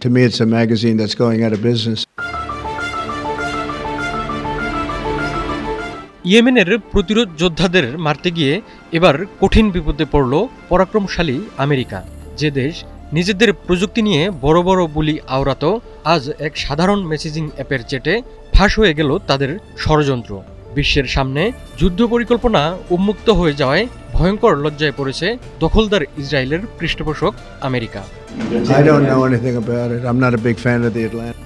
To me, it's a magazine that's going out of business. ইয়েমেনের প্রতিরোধ যোদ্ধাদের মারতে গিয়ে এবার কঠিন বিপদে পড়ল পরাক্রমশালী আমেরিকা। যে দেশ নিজেদের প্রযুক্তি নিয়ে বড় বড় বুলি আওড়াত, আজ এক সাধারণ মেসেজিং অ্যাপের চেটে ফাঁস হয়ে গেল তাদের ষড়যন্ত্র। বিশ্বের সামনে যুদ্ধ পরিকল্পনা উন্মুক্ত হয়ে যাওয়ায় ভয়ঙ্কর লজ্জায় পড়েছে দখলদার ইসরায়েলের পৃষ্ঠপোষক আমেরিকা।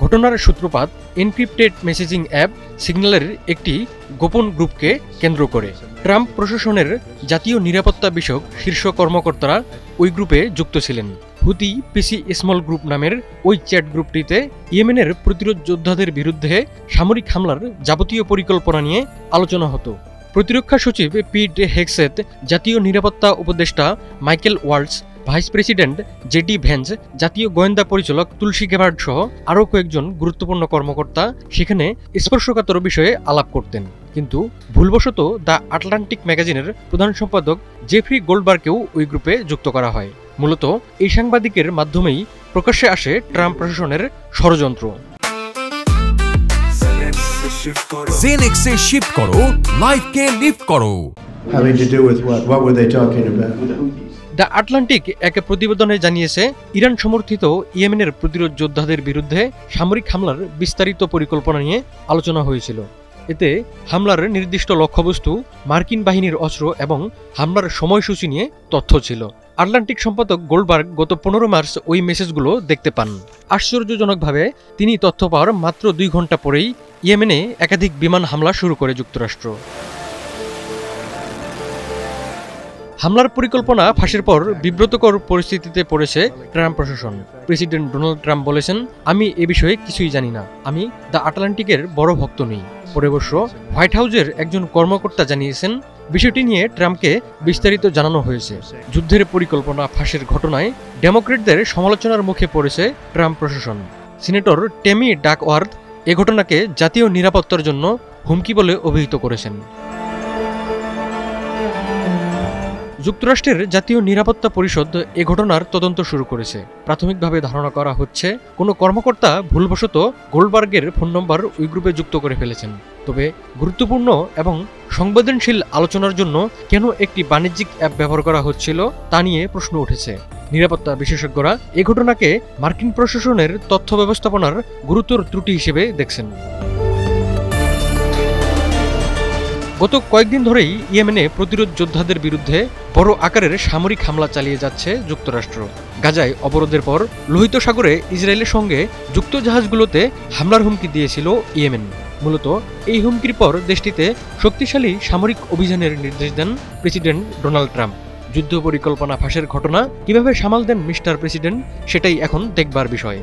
ঘটনার সূত্রপাত এনক্রিপ্টেড মেসেজিং অ্যাপ সিগন্যালের একটি গোপন গ্রুপকে কেন্দ্র করে। ট্রাম্প প্রশাসনের জাতীয় নিরাপত্তা বিষয়ক শীর্ষ কর্মকর্তারা ওই গ্রুপে যুক্ত ছিলেন। হুতি পিসি স্মল গ্রুপ নামের ওই চ্যাট গ্রুপটিতে ইয়েমেনের প্রতিরোধ যোদ্ধাদের বিরুদ্ধে সামরিক হামলার যাবতীয় পরিকল্পনা নিয়ে আলোচনা হতো। প্রতিরক্ষা সচিব পিট হেগসেথ, জাতীয় নিরাপত্তা উপদেষ্টা Michael Waltz, vice president JD Vance, জাতীয় গোয়েন্দা পরিচালক তুলসী গেবার্ড সহ আরও কয়েকজন গুরুত্বপূর্ণ কর্মকর্তা সেখানে স্পর্শকাতর বিষয়ে আলাপ করতেন। কিন্তু ভুলবশত দ্য আটলান্টিক ম্যাগাজিনের প্রধান সম্পাদক জেফ্রি গোল্ডবার্গকেও ওই গ্রুপে যুক্ত করা হয়। মূলত এই সাংবাদিকের মাধ্যমেই প্রকাশ্যে আসে ট্রাম্প প্রশাসনের ষড়যন্ত্র। জেনেক্সে শিফট করো, লাইফকে লিফট করো। Having to do with what? What were they talking about? The Atlantic এক প্রতিবেদনে জানিয়েছে, ইরান সমর্থিত ইয়েমেনের প্রতিরোধ যোদ্ধাদের বিরুদ্ধে সামরিক হামলার বিস্তারিত পরিকল্পনা নিয়ে আলোচনা হয়েছিল। এতে হামলার নির্দিষ্ট লক্ষ্যবস্তু, মার্কিন বাহিনীর অস্ত্র এবং হামলার সময়সূচি নিয়ে তথ্য ছিল। আটলান্টিক সম্পাদক গোল্ডবার্গ গত 15 মার্চ ওই মেসেজগুলো দেখতে পান। আশ্চর্যজনকভাবে তিনি তথ্য পাওয়ার মাত্র 2 ঘন্টা পরেই ইয়েমেনে একাধিক বিমান হামলা শুরু করে যুক্তরাষ্ট্র। হামলার পরিকল্পনা ফাঁসের পর বিব্রতকর পরিস্থিতিতে পড়েছে ট্রাম্প প্রশাসন। প্রেসিডেন্ট ডোনাল্ড ট্রাম্প বলেছেন, আমি এ বিষয়ে কিছুই জানি না, আমি দ্য আটলান্টিকের বড় ভক্ত নই। পরে অবশ্য হোয়াইট হাউসের একজন কর্মকর্তা জানিয়েছেন, বিষয়টি নিয়ে ট্রাম্পকে বিস্তারিত জানানো হয়েছে। যুদ্ধের পরিকল্পনা ফাঁসের ঘটনায় ডেমোক্রেটদের সমালোচনার মুখে পড়েছে ট্রাম্প প্রশাসন। সিনেটর টেমি ডাকওয়ার্থ এ ঘটনাকে জাতীয় নিরাপত্তার জন্য হুমকি বলে অভিহিত করেছেন। যুক্তরাষ্ট্রের জাতীয় নিরাপত্তা পরিষদ এ ঘটনার তদন্ত শুরু করেছে। প্রাথমিকভাবে ধারণা করা হচ্ছে, কোনো কর্মকর্তা ভুলবশত গোল্ডবার্গের ফোন নম্বর ওই গ্রুপে যুক্ত করে ফেলেছেন। তবে গুরুত্বপূর্ণ এবং সংবেদনশীল আলোচনার জন্য কেন একটি বাণিজ্যিক অ্যাপ ব্যবহার করা হচ্ছিল তা নিয়ে প্রশ্ন উঠেছে। নিরাপত্তা বিশেষজ্ঞরা এ ঘটনাকে মার্কিন প্রশাসনের তথ্য ব্যবস্থাপনার গুরুতর ত্রুটি হিসেবে দেখছেন। গত কয়েকদিন ধরেই ইয়েমেনে প্রতিরোধ যোদ্ধাদের বিরুদ্ধে বড় আকারের সামরিক হামলা চালিয়ে যাচ্ছে যুক্তরাষ্ট্র। গাজায় অবরোধের পর লোহিত সাগরে ইসরায়েলের সঙ্গে যুক্ত জাহাজগুলোতে হামলার হুমকি দিয়েছিল ইয়েমেন। মূলত এই হুমকির পর দেশটিতে শক্তিশালী সামরিক অভিযানের নির্দেশ দেন প্রেসিডেন্ট ডোনাল্ড ট্রাম্প। যুদ্ধ পরিকল্পনা ফাঁসের ঘটনা কিভাবে সামাল দেন মিস্টার প্রেসিডেন্ট, সেটাই এখন দেখবার বিষয়।